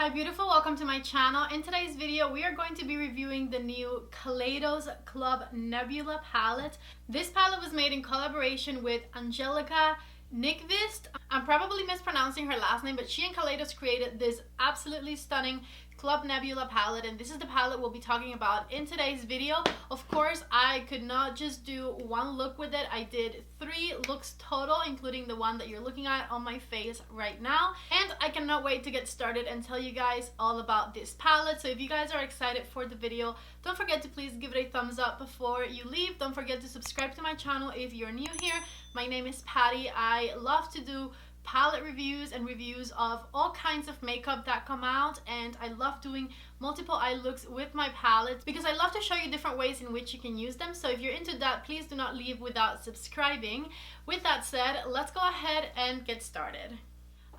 Hi beautiful, welcome to my channel. In today's video we are going to be reviewing the new Kaleidos Club Nebula palette. This palette was made in collaboration with Angelica Nyqvist. I'm probably mispronouncing her last name, but she and Kaleidos created this absolutely stunning Club Nebula palette, and this is the palette we'll be talking about in today's video. Of course, I could not just do one look with it. I did 3 looks total, including the one that you're looking at on my face right now. And I cannot wait to get started and tell you guys all about this palette. So if you guys are excited for the video, don't forget to please give it a thumbs up before you leave. Don't forget to subscribe to my channel if you're new here. My name is Patty. I love to do palette reviews and reviews of all kinds of makeup that come out, and I love doing multiple eye looks with my palettes because I love to show you different ways in which you can use them. So if you're into that, please do not leave without subscribing. With that said, let's go ahead and get started.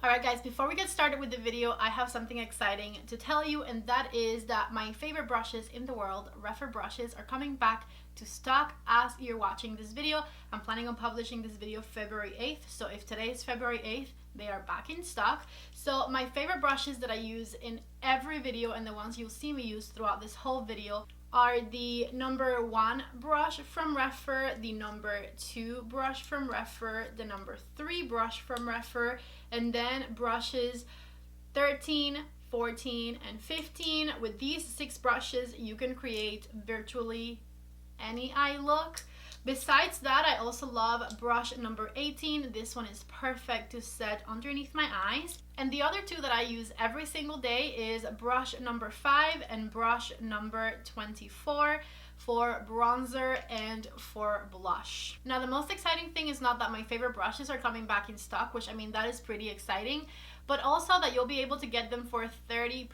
Alright guys, before we get started with the video, I have something exciting to tell you, and that is that my favorite brushes in the world, REPHR Brushes, are coming back to stock as you're watching this video. I'm planning on publishing this video February 8th, so if today is February 8th, they are back in stock. So my favorite brushes that I use in every video, and the ones you'll see me use throughout this whole video, are the number 1 brush from REPHR, the number 2 brush from REPHR, the number 3 brush from REPHR, and then brushes 13, 14, and 15. With these 6 brushes, you can create virtually any eye look. Besides that, I also love brush number 18. This one is perfect to set underneath my eyes. And the other 2 that I use every single day is brush number 5 and brush number 24 for bronzer and for blush. Now, the most exciting thing is not that my favorite brushes are coming back in stock, which I mean, that is pretty exciting, but also that you'll be able to get them for 30%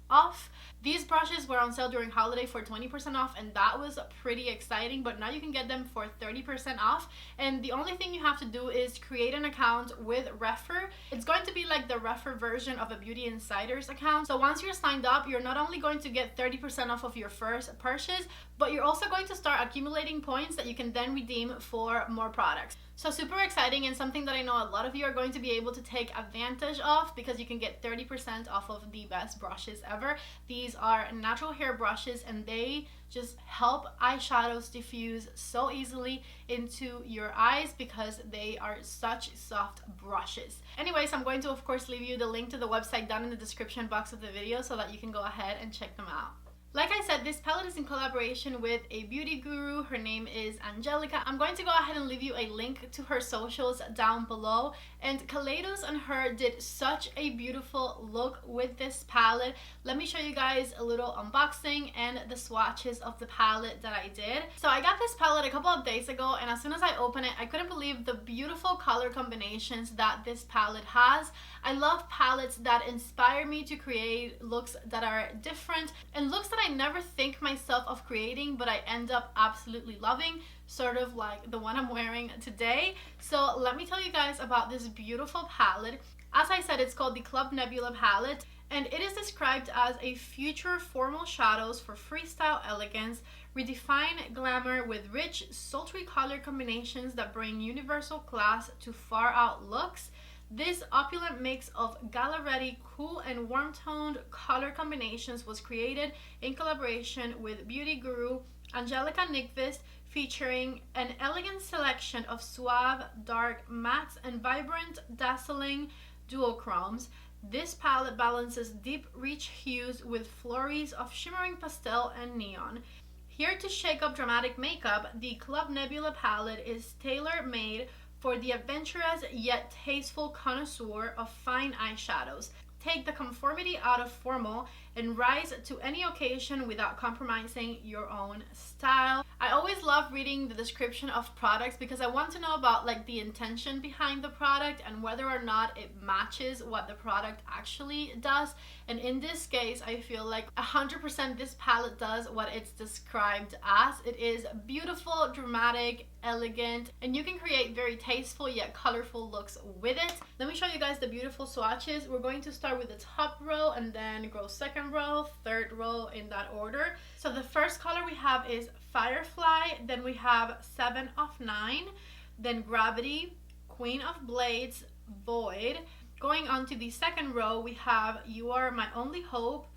off. These brushes were on sale during holiday for 20% off, and that was pretty exciting, but now you can get them for 30% off. And the only thing you have to do is create an account with REPHR. It's going to be like the REPHR version of a Beauty Insiders account. So once you're signed up, you're not only going to get 30% off of your first purchase, but you're also going to start accumulating points that you can then redeem for more products. So super exciting, and something that I know a lot of you are going to be able to take advantage of, because you can get 30% off of the best brushes ever. These are natural hair brushes, and they just help eyeshadows diffuse so easily into your eyes because they are such soft brushes. Anyways, I'm going to of course leave you the link to the website down in the description box of the video so that you can go ahead and check them out. Like I said, this palette is in collaboration with a beauty guru. Her name is Angelica. I'm going to go ahead and leave you a link to her socials down below. And Kaleidos and her did such a beautiful look with this palette. Let me show you guys a little unboxing and the swatches of the palette that I did. So I got this palette a couple of days ago, and as soon as I opened it, I couldn't believe the beautiful color combinations that this palette has. I love palettes that inspire me to create looks that are different and looks that I never think myself of creating, but I end up absolutely loving, sort of like the one I'm wearing today. So let me tell you guys about this beautiful palette. As I said, it's called the Club Nebula palette, and it is described as a future formal shadows for freestyle elegance, redefine glamour with rich, sultry color combinations that bring universal class to far out looks. This opulent mix of gala-ready, cool and warm-toned color combinations was created in collaboration with beauty guru Angelica Nyqvist, featuring an elegant selection of suave, dark mattes and vibrant, dazzling duochromes. This palette balances deep, rich hues with flurries of shimmering pastel and neon. Here to shake up dramatic makeup, the Club Nebula palette is tailor-made for the adventurous yet tasteful connoisseur of fine eyeshadows. Take the conformity out of formal and rise to any occasion without compromising your own style. I always love reading the description of products because I want to know about like the intention behind the product and whether or not it matches what the product actually does. And in this case, I feel like 100% this palette does what it's described as. It is beautiful, dramatic, elegant, and you can create very tasteful yet colorful looks with it. Let me show you guys the beautiful swatches. We're going to start with the top row and then go second row, third row, in that order. So the first color we have is Firefly, then we have 7 of 9, then Gravity, Queen of Blades, Void, Going on to the second row, we have You Are My Only Hope,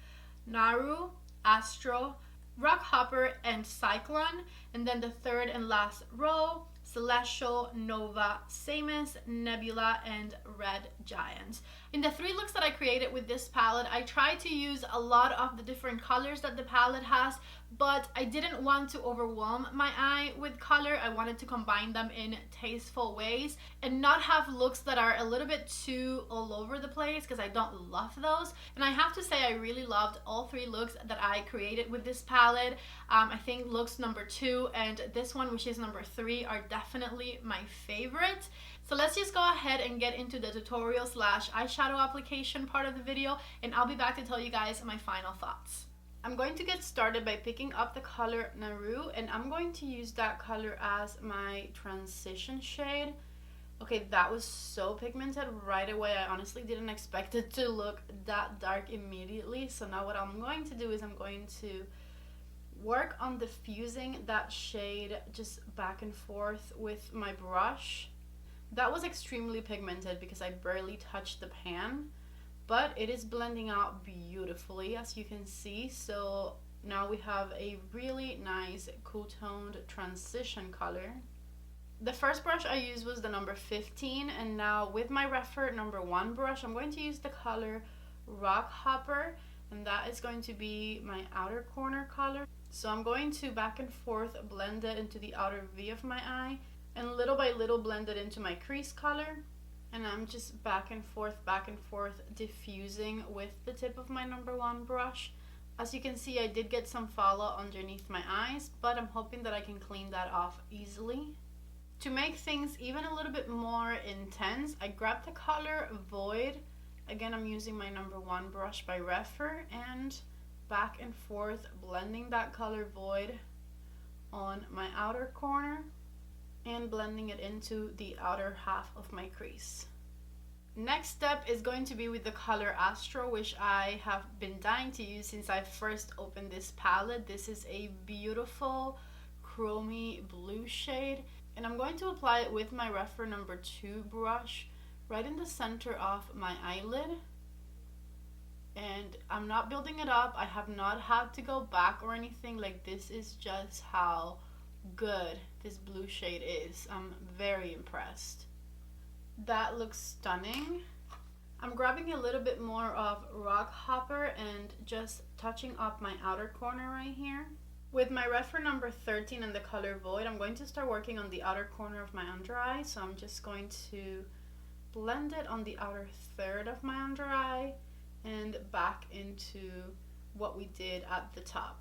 Naru, Astro, Rock Hopper, and Cyclone. And then the third and last row, Celestial, Nova, Samus, Nebula, and Red Giant. In the 3 looks that I created with this palette, I tried to use a lot of the different colors that the palette has, but I didn't want to overwhelm my eye with color. I wanted to combine them in tasteful ways and not have looks that are a little bit too all over the place, because I don't love those. And I have to say I really loved all 3 looks that I created with this palette. I think looks number 2 and this one, which is number 3, are definitely my favorite. So let's just go ahead and get into the tutorial slash eyeshadow application part of the video, and I'll be back to tell you guys my final thoughts. I'm going to get started by picking up the color Naru, and I'm going to use that color as my transition shade. Okay, that was so pigmented right away. I honestly didn't expect it to look that dark immediately. So now what I'm going to do is I'm going to work on diffusing that shade just back and forth with my brush. That was extremely pigmented because I barely touched the pan, but it is blending out beautifully, as you can see. So now we have a really nice cool toned transition color. The first brush I used was the number 15, and now with my REPHR number 1 brush, I'm going to use the color Rock Hopper, and that is going to be my outer corner color. So I'm going to back and forth blend it into the outer V of my eye, and little by little blend it into my crease color. And I'm just back and forth diffusing with the tip of my number 1 brush. As you can see, I did get some fallout underneath my eyes, but I'm hoping that I can clean that off easily. To make things even a little bit more intense, I grabbed the color Void. Again, I'm using my number 1 brush by REPHR, and back and forth blending that color Void on my outer corner and blending it into the outer half of my crease. Next step is going to be with the color Astro, which I have been dying to use since I first opened this palette. This is a beautiful chromy blue shade, and I'm going to apply it with my REPHR number 2 brush right in the center of my eyelid. And I'm not building it up. I have not had to go back or anything. Like, this is just how good this blue shade is. I'm very impressed. That looks stunning. I'm grabbing a little bit more of Rock Hopper and just touching up my outer corner right here. With my REPHR number 13 and the color Void, I'm going to start working on the outer corner of my under eye. So I'm just going to blend it on the outer third of my under eye and back into what we did at the top.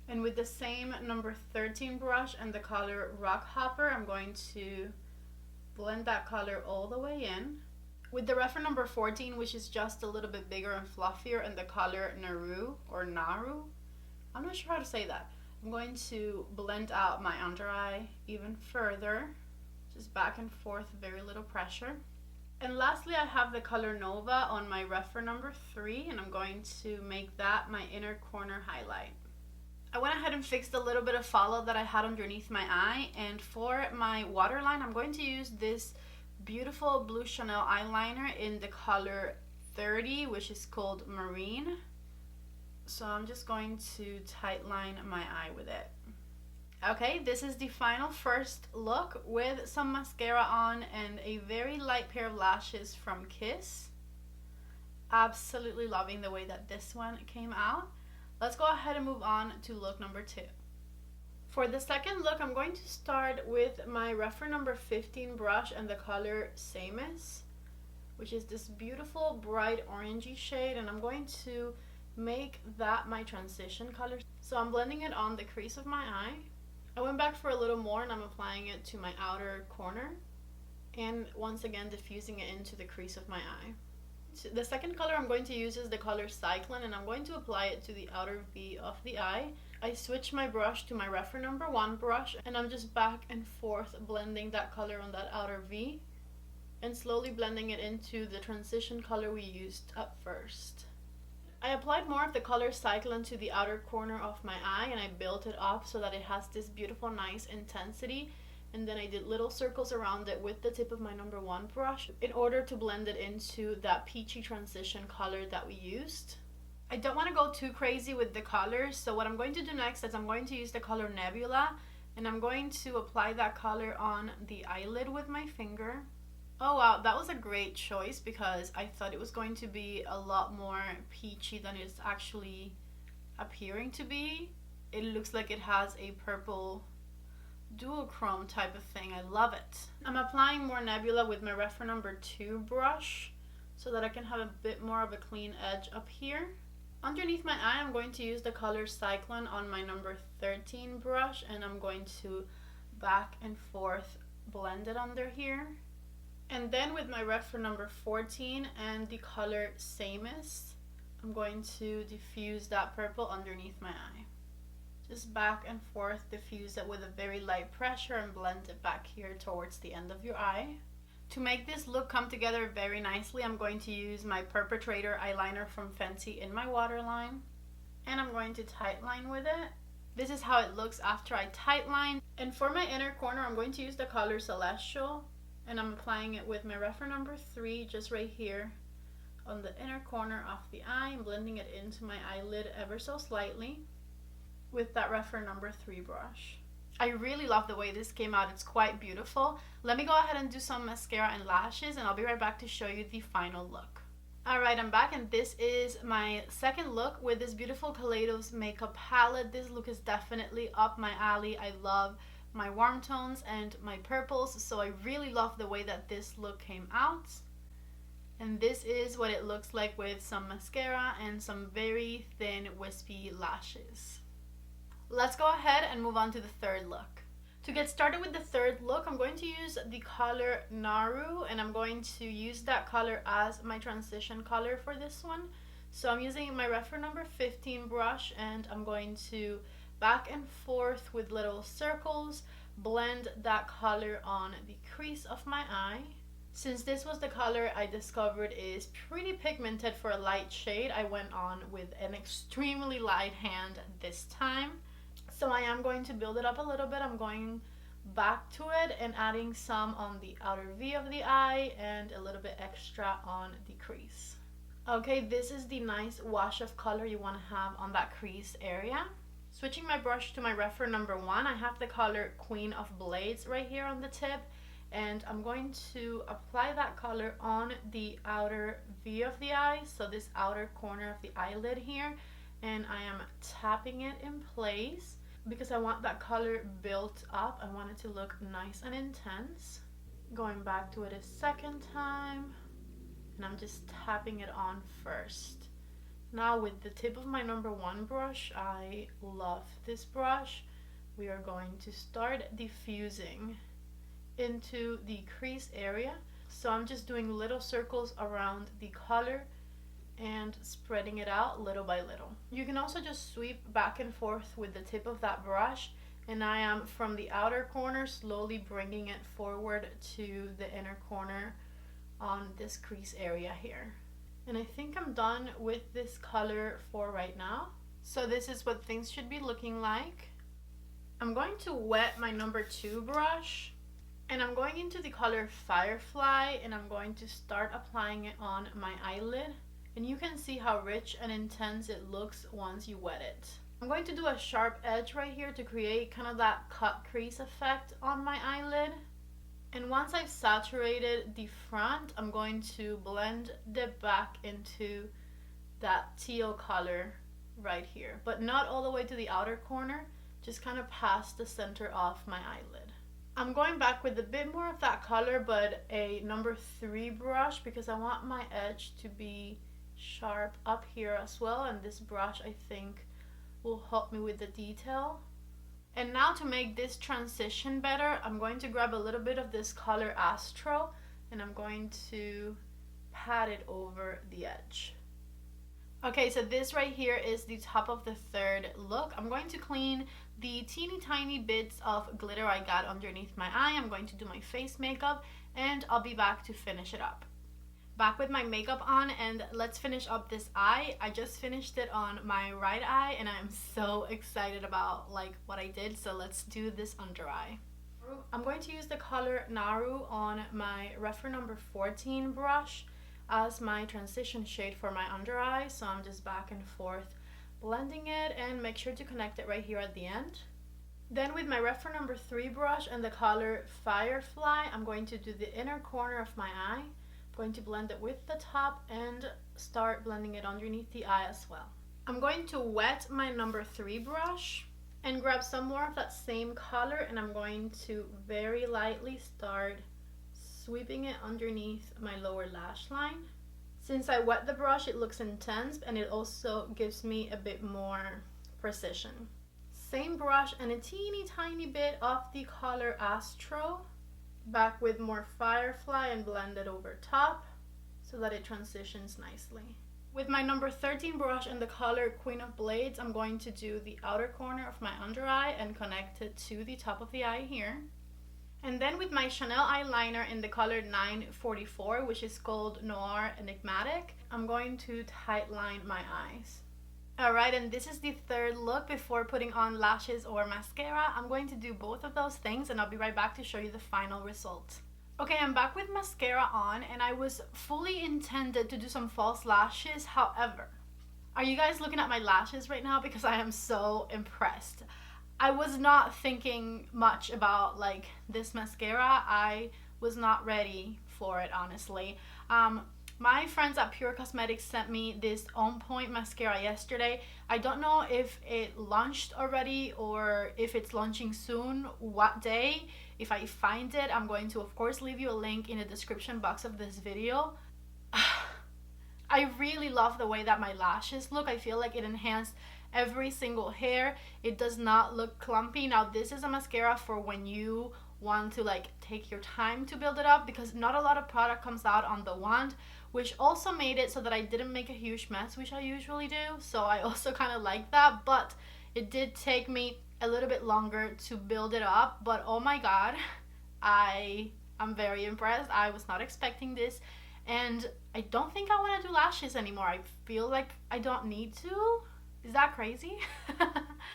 And with the same number 13 brush and the color Rock Hopper, I'm going to blend that color all the way in. With the REPHR number 14, which is just a little bit bigger and fluffier, and the color Naru or Naru, I'm not sure how to say that, I'm going to blend out my under eye even further, just back and forth, very little pressure. And lastly, I have the color Nova on my REPHR number 3, and I'm going to make that my inner corner highlight. I went ahead and fixed a little bit of fallout that I had underneath my eye, and for my waterline, I'm going to use this beautiful blue Chanel eyeliner in the color 30, which is called Marine. So I'm just going to tightline my eye with it. Okay, this is the final first look with some mascara on and a very light pair of lashes from Kiss. Absolutely loving the way that this one came out. Let's go ahead and move on to look number 2. For the second look, I'm going to start with my REPHR number 15 brush and the color Samus, which is this beautiful bright orangey shade, and I'm going to make that my transition color. So I'm blending it on the crease of my eye. I went back for a little more and I'm applying it to my outer corner, and once again diffusing it into the crease of my eye. The second color I'm going to use is the color Cyclone, and I'm going to apply it to the outer V of the eye. I switch my brush to my REPHR number 1 brush, and I'm just back and forth blending that color on that outer V and slowly blending it into the transition color we used at first. I applied more of the color Cyclone to the outer corner of my eye, and I built it up so that it has this beautiful nice intensity. and then I did little circles around it with the tip of my number 1 brush in order to blend it into that peachy transition color that we used. I don't want to go too crazy with the colors, so what I'm going to do next is I'm going to use the color Nebula, and I'm going to apply that color on the eyelid with my finger. Oh wow, that was a great choice because I thought it was going to be a lot more peachy than it's actually appearing to be. It looks like it has a purple duochrome type of thing. I love it. I'm applying more Nebula with my REPHR number 2 brush so that I can have a bit more of a clean edge up here. Underneath my eye, I'm going to use the color Cyclone on my number 13 brush, and I'm going to back and forth blend it under here. And then with my REPHR number 14 and the color Samus, I'm going to diffuse that purple underneath my eye. Just back and forth diffuse it with a very light pressure and blend it back here towards the end of your eye. To make this look come together very nicely, I'm going to use my Perpetrator eyeliner from Fenty in my waterline. And I'm going to tightline with it. This is how it looks after I tightline. And for my inner corner, I'm going to use the color Celestial. And I'm applying it with my REPHR number 3 just right here on the inner corner of the eye and blending it into my eyelid ever so slightly with that REPHR number 3 brush. I really love the way this came out. It's quite beautiful. Let me go ahead and do some mascara and lashes, and I'll be right back to show you the final look. Alright, I'm back, and this is my second look with this beautiful Kaleidos makeup palette. This look is definitely up my alley. I love my warm tones and my purples, so I really love the way that this look came out. And this is what it looks like with some mascara and some very thin wispy lashes. Let's go ahead and move on to the third look. To get started with the third look, I'm going to use the color Naru, and I'm going to use that color as my transition color for this one. So I'm using my REPHR number 15 brush, and I'm going to back and forth with little circles, blend that color on the crease of my eye. Since this was the color I discovered is pretty pigmented for a light shade, I went on with an extremely light hand this time. So I am going to build it up a little bit. I'm going back to it and adding some on the outer V of the eye and a little bit extra on the crease. Okay, this is the nice wash of color you want to have on that crease area. Switching my brush to my REPHR number 1, I have the color Queen of Blades right here on the tip, and I'm going to apply that color on the outer V of the eye, so this outer corner of the eyelid here, and I am tapping it in place because I want that color built up. I want it to look nice and intense. Going back to it a second time, and I'm just tapping it on first. Now with the tip of my number 1 brush, I love this brush, we are going to start diffusing into the crease area. So I'm just doing little circles around the color and spreading it out little by little. You can also just sweep back and forth with the tip of that brush, and I am from the outer corner slowly bringing it forward to the inner corner on this crease area here. And I think I'm done with this color for right now. So this is what things should be looking like. I'm going to wet my number 2 brush, and I'm going into the color Firefly, and I'm going to start applying it on my eyelid. And you can see how rich and intense it looks once you wet it. I'm going to do a sharp edge right here to create kind of that cut crease effect on my eyelid. And once I've saturated the front, I'm going to blend it back into that teal color right here, but not all the way to the outer corner, just kind of past the center of my eyelid. I'm going back with a bit more of that color, but a number 3 brush, because I want my edge to be sharp up here as well, and this brush I think will help me with the detail. And now to make this transition better, I'm going to grab a little bit of this color Astro, and I'm going to pat it over the edge. Okay, so this right here is the top of the third look. I'm going to clean the teeny tiny bits of glitter I got underneath my eye. I'm going to do my face makeup, and I'll be back to finish it up. Back with my makeup on, and let's finish up this eye. I just finished it on my right eye, and I'm so excited about what I did. So let's do this under eye. I'm going to use the color Naru on my REPHR number 14 brush as my transition shade for my under eye. So I'm just back and forth blending it, and make sure to connect it right here at the end. Then with my REPHR number 3 brush and the color Firefly, I'm going to do the inner corner of my eye. I'm going to blend it with the top and start blending it underneath the eye as well. I'm going to wet my number 3 brush and grab some more of that same color, and I'm going to very lightly start sweeping it underneath my lower lash line. Since I wet the brush, it looks intense, and it also gives me a bit more precision. Same brush and a teeny tiny bit of the color Astro. Back with more Firefly and blend it over top so that it transitions nicely. With my number 13 brush and the color Queen of Blades, I'm going to do the outer corner of my under eye and connect it to the top of the eye here. And then with my Chanel eyeliner in the color 944, which is called Noir Enigmatic, I'm going to tightline my eyes. Alright, and this is the third look before putting on lashes or mascara. I'm going to do both of those things, and I'll be right back to show you the final result. Okay, I'm back with mascara on, and I was fully intended to do some false lashes. However, are you guys looking at my lashes right now? Because I am so impressed. I was not thinking much about like this mascara. I was not ready for it, honestly. My friends at Pure Cosmetics sent me this On Point mascara yesterday. I don't know if it launched already or if it's launching soon, what day. If I find it, I'm going to, of course, leave you a link in the description box of this video. I really love the way that my lashes look. I feel like it enhanced every single hair. It does not look clumpy. Now, this is a mascara for when you want to like take your time to build it up, because not a lot of product comes out on the wand, which also made it so that I didn't make a huge mess, which I usually do. So I also kind of like that, but it did take me a little bit longer to build it up. But oh my god, I'm very impressed. I was not expecting this, and I don't think I want to do lashes anymore. I feel like I don't need to. Is that crazy?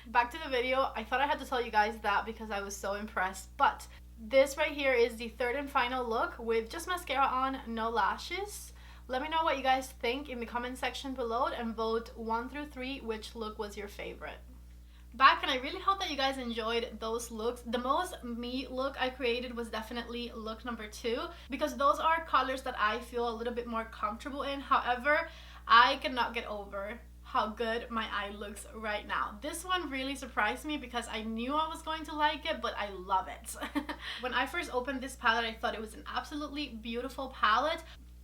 Back to the video. I thought I had to tell you guys that because I was so impressed. But this right here is the third and final look with just mascara on, no lashes. Let me know what you guys think in the comment section below, and vote 1 through 3 which look was your favorite. Back, and I really hope that you guys enjoyed those looks. The most me look I created was definitely look number 2, because those are colors that I feel a little bit more comfortable in. However, I cannot get over how good my eye looks right now. This one really surprised me because I knew I was going to like it, but I love it. When I first opened this palette, I thought it was an absolutely beautiful palette,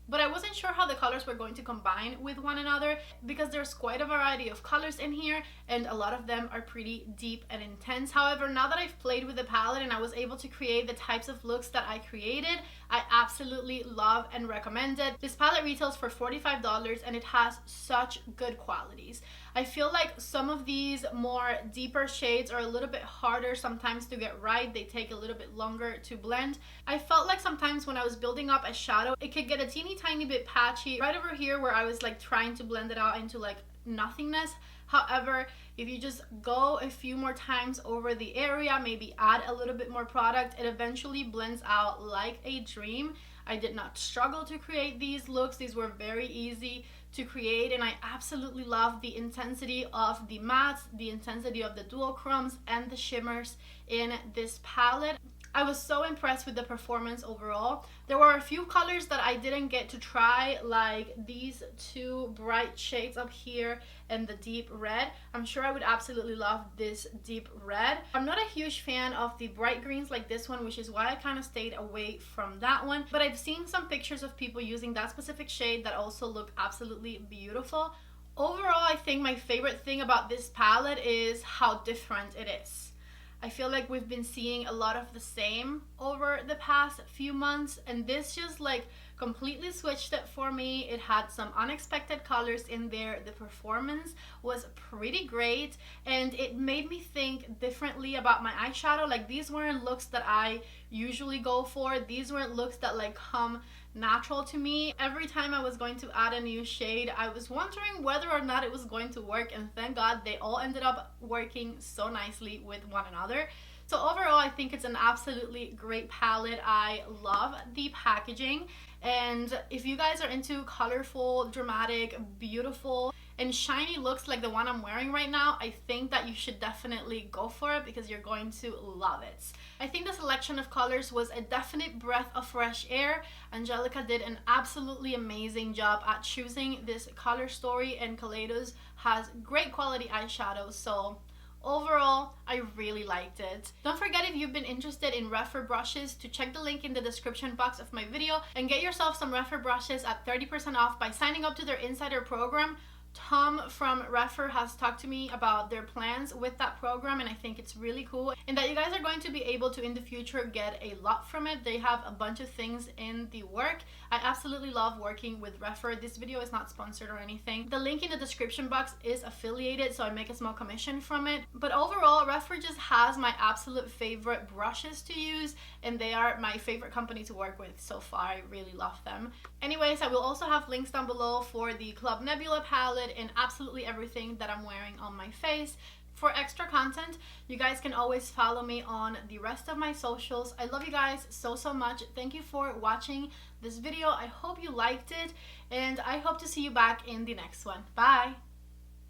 but I wasn't sure how the colors were going to combine with one another, because there's quite a variety of colors in here and a lot of them are pretty deep and intense. However, now that I've played with the palette and I was able to create the types of looks that I created, I absolutely love and recommend it. This palette retails for $45 and it has such good qualities. I feel like some of these more deeper shades are a little bit harder sometimes to get right. They take a little bit longer to blend. I felt like sometimes when I was building up a shadow, it could get a teeny tiny bit patchy right over here where I was like trying to blend it out into like nothingness. However, if you just go a few more times over the area, maybe add a little bit more product, it eventually blends out like a dream. I did not struggle to create these looks. These were very easy to create, and I absolutely love the intensity of the mattes, the intensity of the duochromes and the shimmers in this palette. I was so impressed with the performance overall. There were a few colors that I didn't get to try, like these two bright shades up here and the deep red. I'm sure I would absolutely love this deep red. I'm not a huge fan of the bright greens like this one, which is why I kind of stayed away from that one. But I've seen some pictures of people using that specific shade that also look absolutely beautiful. Overall, I think my favorite thing about this palette is how different it is. I feel like we've been seeing a lot of the same over the past few months, and this just like completely switched it for me. It had some unexpected colors in there. The performance was pretty great, and it made me think differently about my eyeshadow. Like, these weren't looks that I usually go for. These weren't looks that like come natural to me. Every time I was going to add a new shade, I was wondering whether or not it was going to work, and thank God they all ended up working so nicely with one another. So overall, I think it's an absolutely great palette. I love the packaging. And if you guys are into colorful, dramatic, beautiful, and shiny looks like the one I'm wearing right now, I think that you should definitely go for it because you're going to love it. I think the selection of colors was a definite breath of fresh air. Angelica did an absolutely amazing job at choosing this color story, and Kaleidos has great quality eyeshadows, so overall, I really liked it. Don't forget, if you've been interested in REPHR brushes, to check the link in the description box of my video and get yourself some REPHR brushes at 30% off by signing up to their insider program. Tom from REPHR has talked to me about their plans with that program, and I think it's really cool and that you guys are going to be able to in the future get a lot from it. They have a bunch of things in the work. I absolutely love working with REPHR. This video is not sponsored or anything. The link in the description box is affiliated, so I make a small commission from it. But overall, REPHR just has my absolute favorite brushes to use, and they are my favorite company to work with so far. I really love them. Anyways, I will also have links down below for the Club Nebula palette and absolutely everything that I'm wearing on my face. For extra content, you guys can always follow me on the rest of my socials. I love you guys so much. Thank you for watching this video. I hope you liked it, and I hope to see you back in the next one. Bye!